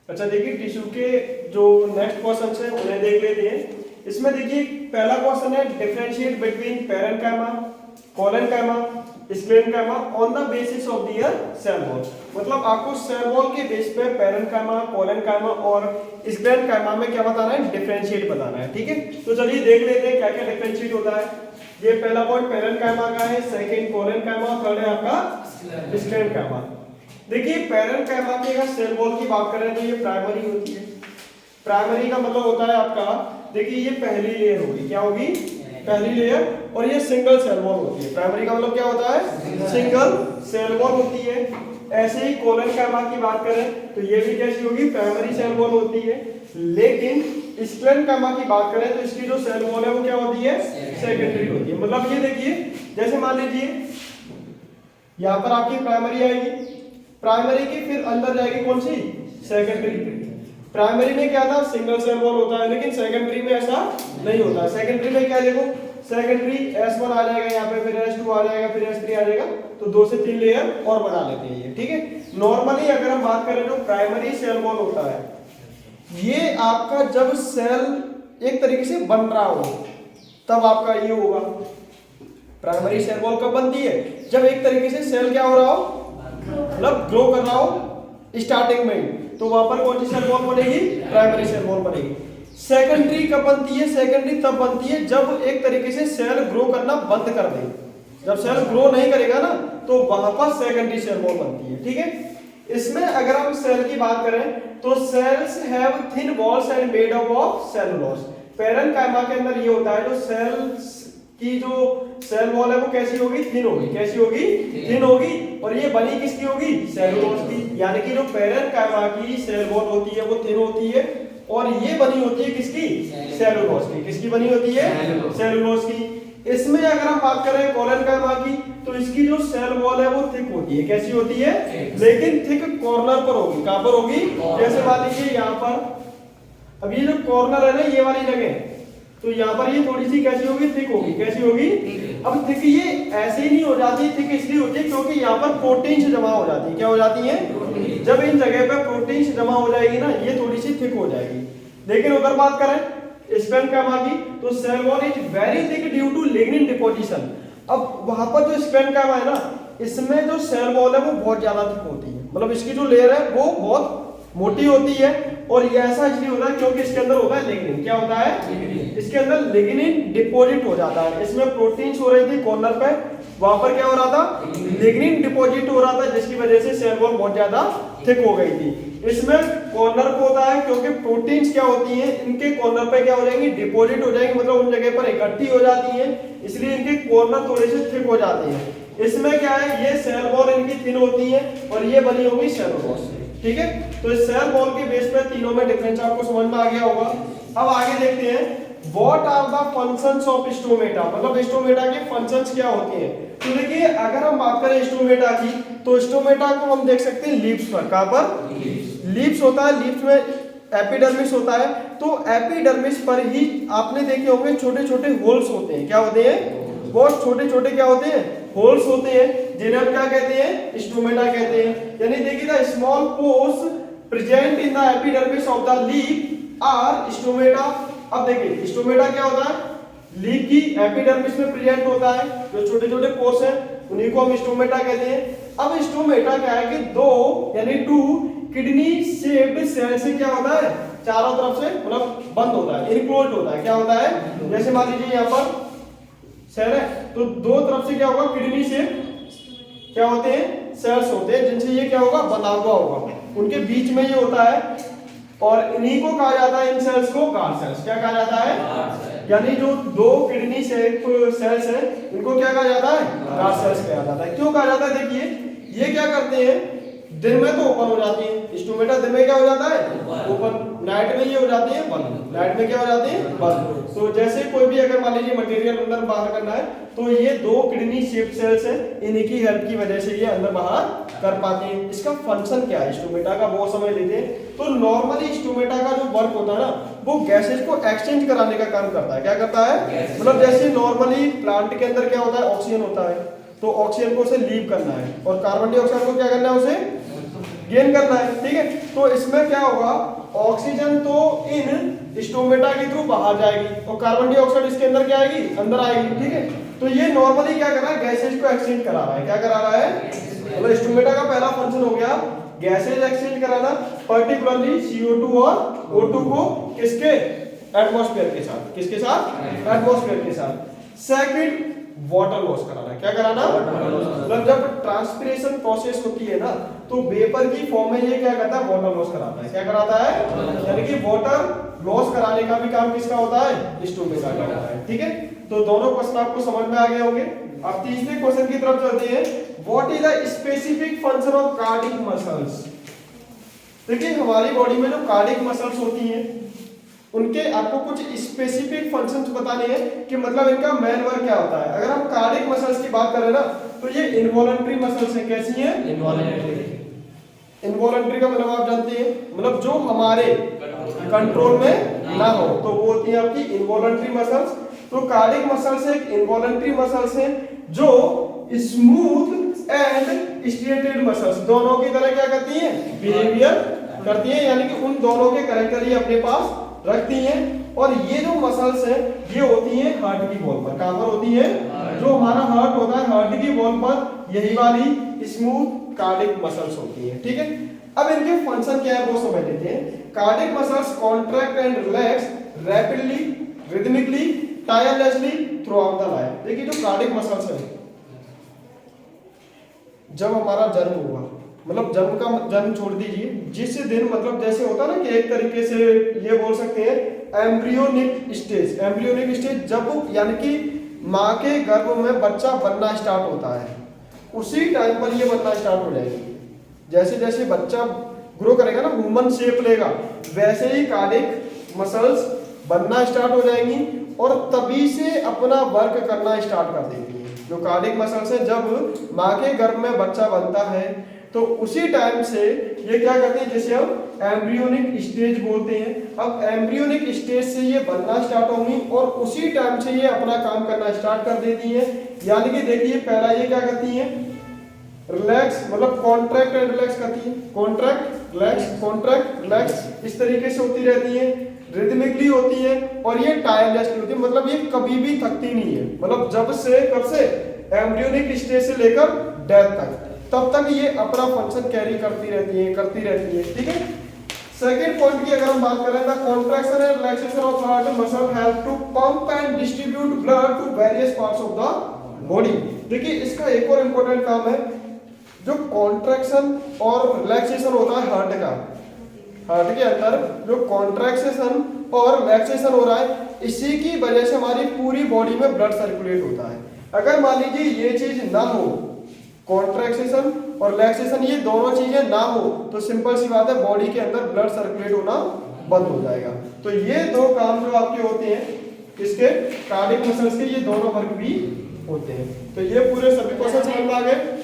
अच्छा देखिए टिश्यू के जो नेक्स्ट क्वेश्चन है उन्हें देख लेते हैं। इसमें देखिए पहला क्वेश्चन है differentiate between parenchyma, collenchyma, sclerenchyma on the basis of their cell wall. मतलब आपको सेल वॉल के बेस पे पैरेन्काइमा, कोलेनकाइमा और स्क्लेरेन्काइमा में क्या बताना है, डिफरेंशिएट बताना है। ठीक है, तो चलिए देख लेते हैं क्या क्या डिफरेंशिएट होता है। ये पहला पॉइंट पैरेन्काइमा का है, सेकंड कोलेनकाइमा, थर्ड है आपका स्क्लेरेन्काइमा। देखिए पैरेन्काइमा की अगर सेल वॉल की बात करें तो ये प्राइमरी होती है। प्राइमरी का मतलब होता है आपका, देखिए ये पहली लेयर होगी, क्या होगी, पहली लेयर, और ये सिंगल सेल वॉल होती है। प्राइमरी का मतलब क्या होता है, सिंगल सेल वॉल होती है। ऐसे ही कोलेनकाइमा की बात करें तो ये भी कैसी होगी, प्राइमरी सेल वॉल होती है। लेकिन स्क्लेरेन्काइमा की बात करें तो इसकी जो सेल वॉल है वो क्या होती है, सेकेंडरी होती है। मतलब ये देखिए जैसे मान लीजिए यहाँ पर आपकी प्राइमरी आएगी, प्राइमरी की फिर अंदर जाएगी कौन सी, सेकेंडरी। प्राइमरी में क्या था, सिंगल सेल वॉल होता है, लेकिन सेकेंडरी में ऐसा नहीं होता है। सेकेंडरी में क्या, देखो सेकेंडरी S1 आ जाएगा यहाँ पे, फिर S2 आ जाएगा, फिर S3 आ जाएगा, तो 2 से 3 लेयर और बना लेते हैं ये। ठीक है, नॉर्मली अगर हम बात करें जो प्राइमरी सेल वॉल होता है, ये आपका जब सेल एक तरीके से बन रहा हो तब आपका ये होगा। प्राइमरी सेल वॉल कब बनती है, जब एक तरीके से सेल क्या हो रहा हो, मतलब ग्रो कर रहा हो स्टार्टिंग में, तो वहां पर कौन सी सेल वॉल बनेगी, प्राइमरी सेल वॉल बनेगी। सेकेंडरी कब बनती है, सेकेंडरी तब बनती है जब एक तरीके से सेल ग्रो करना बंद कर दे। जब सेल ग्रो नहीं करेगा ना तो वहां पर सेकेंडरी सेल वॉल बनती है। ठीक है, इसमें अगर हम सेल की बात करें तो cells have thin walls and made up of cellulose. Parenchyma के अंदर ये होता है, जो सेल्स की जो सेल वॉल है वो कैसी होगी, थिन होगी। कैसी होगी, थिन होगी। और ये बनी किसकी होगी, सेलुलोज की। यानी कि जो पैरेन्काइमा की सेल वॉल होती है वो थिन होती है, और ये बनी होती है किसकी, सेलुलोज की। किसकी बनी होती है, सेलुलोज की। इसमें अगर हम बात करें कोलेनकाइमा की तो इसकी जो सेल वॉल है वो थिक होती है। कैसी होती है, लेकिन थिक कॉर्नर पर होगी। कहां पर होगी, जैसे मान लीजिए यहाँ पर, अब ये जो कॉर्नर है ना ये वाली जगह, तो यहाँ पर ये थोड़ी सी कैसी होगी, थिक होगी। कैसी होगी, अब थिक ये ऐसे ही नहीं हो जाती, थिक इसलिए होती है क्योंकि यहाँ पर प्रोटीन्स जमा हो जाती है। क्या हो जाती है, जब इन जगह पे प्रोटीन्स जमा हो जाएगी ना ये थोड़ी सी थिक हो जाएगी। लेकिन उधर बात करें स्क्लेरेन्काइमा की तो cell wall is very thick due to lignin deposition. अब वहां पर जो स्क्लेरेन्काइमा है ना, इसमें जो सेल वॉल है वो बहुत ज्यादा थिक होती है। मतलब इसकी जो लेयर है वो बहुत मोटी होती है, और ये ऐसा इसलिए होता है क्योंकि इसके अंदर होता है लिग्निन। क्या होता है, इसके अंदर लिग्निन डिपॉजिट हो जाता है। इसमें प्रोटीन्स हो रही थी कॉर्नर पे, वहां पर क्या हो रहा था, लिग्निन डिपॉजिट हो रहा था, जिसकी वजह से सेल वॉल बहुत ज्यादा थिक हो गई थी। इसमें कॉर्नर पे होता है क्योंकि प्रोटीन्स क्या होती हैं, इनके कॉर्नर पे क्या हो जाएंगी, डिपॉजिट हो जाएंगी, मतलब उन जगह पर इकट्ठी हो जाती हैं, इसलिए इनके कॉर्नर थोड़े से थिक हो जाते हैं। इसमें क्या है, ये सेल वॉल इनकी थिन होती है और ये बनी होगी सेलुलोज से। ठीक है, तो इस सेल वॉल के बेस पे तीनों में डिफरेंस आपको समझ में आ गया होगा। अब आगे देखते हैं what are the functions of stomata, मतलब स्टोमेटा के फंक्शंस क्या होते हैं। तो देखिए अगर हम बात करें स्टोमेटा की तो स्टोमेटा को हम देख सकते हैं लीव्स पर। कहां पर, लीव्स होता है, लीव्स में एपिडर्मिस होता है, तो एपिडर्मिस पर ही आपने देखे होंगे छोटे छोटे होल्स होते हैं। क्या होते हैं, बहुत छोटे छोटे क्या होते हैं, होल्स होते हैं, जिन्हें हम क्या कहते हैं, स्टोमेटा कहते हैं। यानी देखिए the small pores present in the epidermis of the leaf are stomata. अब देखिए स्टोमेटा क्या होता है, लीफ की एपिडर्मिस में प्रेजेंट होता है, जो छोटे छोटे पोर्स हैं उन्हीं को हम स्टोमेटा कहते हैं। अब स्टोमेटा क्या है कि दो यानी टू किडनी शेप्ड सेल से क्या होता है, चारों तरफ से मतलब बंद होता है, इनक्लोज्ड होता है। क्या होता है, जैसे मान लीजिए यहाँ पर सेल है तो दो तरफ से क्या होगा, किडनी से क्या होते हैं, सेल्स होते हैं, जिनसे ये क्या होगा, बना हुआ होगा, उनके बीच में ये होता है, और इन्हीं को कहा जाता है, इन सेल्स को गार्ड सेल्स। क्या कहा जाता है, यानी जो दो किडनी शेप सेल्स हैं इनको क्या कहा जाता है, गार्ड सेल्स कहा जाता है। क्यों कहा जाता है, देखिए ये क्या करते हैं, दिन में तो ओपन हो जाती है स्टोमेटा, दिन में क्या हो जाता है, ओपन, नाइट में ये हो जाती है बंद। नाइट में क्या हो जाती है, बंद। तो जैसे कोई भी अगर मान लीजिए मटेरियल अंदर बाहर करना है तो ये दो किडनी शेप सेल्स हैं, इन्हीं की हेल्प की वजह से ये अंदर बाहर कर पाती है। इसका फंक्शन क्या है स्टोमेटा का, वो समझ लेते हैं। तो नॉर्मली स्टोमेटा का जो वर्क होता है ना वो गैसेज को एक्सचेंज कराने का काम करता है। क्या करता है, मतलब जैसे नॉर्मली प्लांट के अंदर क्या होता है, ऑक्सीजन होता है, तो ऑक्सीजन को उसे लीव करना है, और कार्बन डाइऑक्साइड को क्या करना है, उसे गेन करना है, ठीक है। तो इसमें क्या होगा, ऑक्सीजन तो इन स्टोमेटा के थ्रू बाहर जाएगी और कार्बन डाइऑक्साइड इसके अंदर क्या आएगी, अंदर आएगी, ठीक है। तो ये नॉर्मली क्या कर रहा है, गैसेज को एक्सचेंज करा रहा है। क्या करा रहा है, मतलब स्टोमेटा का पहला फंक्शन हो गया गैसेज एक्सचेंज कराना, पर्टिकुलरली CO2 और O2 को किसके, एटमॉस्फेयर के साथ, किसके साथ, एटमॉस्फेयर के साथ। सेकंड, वाटर लॉस कराना। क्या कराना, मतलब जब ट्रांसपिरेशन प्रोसेस होती है ना, तो वेपर की फॉर्म में ये क्या करता है, वाटर लॉस कराता है। क्या कराता है, यानी कि वाटर लॉस कराने का भी काम किसका होता है, स्टोमेटा का होता है, ठीक है। तो दोनों क्वेश्चन आपको समझ में आ गए होंगे। अब तीसरे क्वेश्चन की तरफ चलते हैं। What is the specific function of cardiac muscles. देखिए हमारी बॉडी में जो कार्डियक मसल्स होती हैं उनके आपको कुछ स्पेसिफिक फंक्शंस बताने हैं कि मतलब इनका मेन वर्क क्या होता है। अगर हम कार्डियक मसल्स की बात करें ना, तो ये इनवॉलंटरी मसल्स हैं। कैसी हैं, इनवॉलंटरी। इनवॉलंटरी का मतलब आप जानते हैं, मतलब जो हमारे कंट्रोल में ना हो, तो वो होती है आपकी इनवॉलंटरी मसल्स। तो कार्डियक मसल्स एक इनवॉलंटरी मसल्स हैं जो स्मूथ एंड स्ट्रेटेड मसल्स दोनों की तरह क्या करती हैं, बिहेवियर करती हैं, यानी कि उन दोनों के कैरेक्टर ही अपने पास रखती हैं। और ये जो मसल्स हैं ये होती हैं हार्ट की वॉल पर। कहां पर होती है, जो हमारा हार्ट होता है हार्ट की वॉल पर यही वाली स्मूथ कार्डियक मसल्स होती हैं, ठीक है। अब इनके फंक्शन क्या है वो समझ लेते हैं। Cardiac muscles contract and relax rapidly, rhythmically, tirelessly through out the life. देखिए जो कार्डियक मसल्स है, जब हमारा जन्म हुआ, मतलब जन्म छोड़ दीजिए, जिस दिन मतलब जैसे होता ना कि एक तरीके से ये बोल सकते हैं एम्ब्रियोनिक स्टेज। एम्ब्रियोनिक स्टेज जब यानी कि माँ के गर्भ में बच्चा बनना स्टार्ट होता है, उसी टाइम पर ये बनना स्टार्ट हो जाएगी। जैसे जैसे बच्चा ग्रो करेगा ना, ह्यूमन शेप लेगा, वैसे ही कार्डियक मसल्स बनना स्टार्ट हो जाएंगी और तभी से अपना वर्क करना स्टार्ट कर देंगी। जो कार्डियक मसल्स है, जब माँ के गर्भ में बच्चा बनता है तो उसी टाइम से ये क्या करते हैं, जैसे हम एम्ब्रियोनिक स्टेज बोलते हैं। अब एम्ब्रियोनिक स्टेज से ये बनना स्टार्ट होंगी और उसी टाइम से ये अपना काम करना स्टार्ट कर देती हैं। यानी कि देखिए पहला ये क्या करती हैं, रिलैक्स, मतलब कॉन्ट्रैक्ट एंड रिलैक्स करती है, कॉन्ट्रैक्ट रिलैक्स, कॉन्ट्रैक्ट रिलैक्स, इस तरीके से होती रहती है। रिदमिकली होती है और ये टायरलेसली होती है, मतलब ये कभी भी थकती नहीं है। मतलब जब से कब से, एम्ब्रियोनिक स्टेज से लेकर डेथ तक, तब तक ये अपना फंक्शन कैरी करती रहती है, ठीक है। सेकंड पॉइंट की अगर हम बात करें, the contraction and relaxation of heart muscle help to pump and distribute blood to various parts of the body. देखिए इसका एक और इंपॉर्टेंट काम है, जो कॉन्ट्रैक्शन और रिलैक्सेशन होता है हार्ट का, हार्ट के अंदर जो कॉन्ट्रैक्शन और रिलैक्सेशन हो रहा है, इसी की वजह से हमारी पूरी बॉडी में ब्लड सर्कुलेट होता है। अगर मान लीजिए ये चीज ना हो, कॉन्ट्रैक्शन और रिलैक्सेशन ये दोनों चीजें ना हो, तो सिंपल सी बात है बॉडी के अंदर ब्लड सर्कुलेट होना बंद हो जाएगा। तो ये दो काम जो आपके होते हैं इसके कार्डियक मसल्स के, ये दोनों वर्क भी होते हैं। तो ये पूरे सभी क्वेश्चन समझ में आ गए।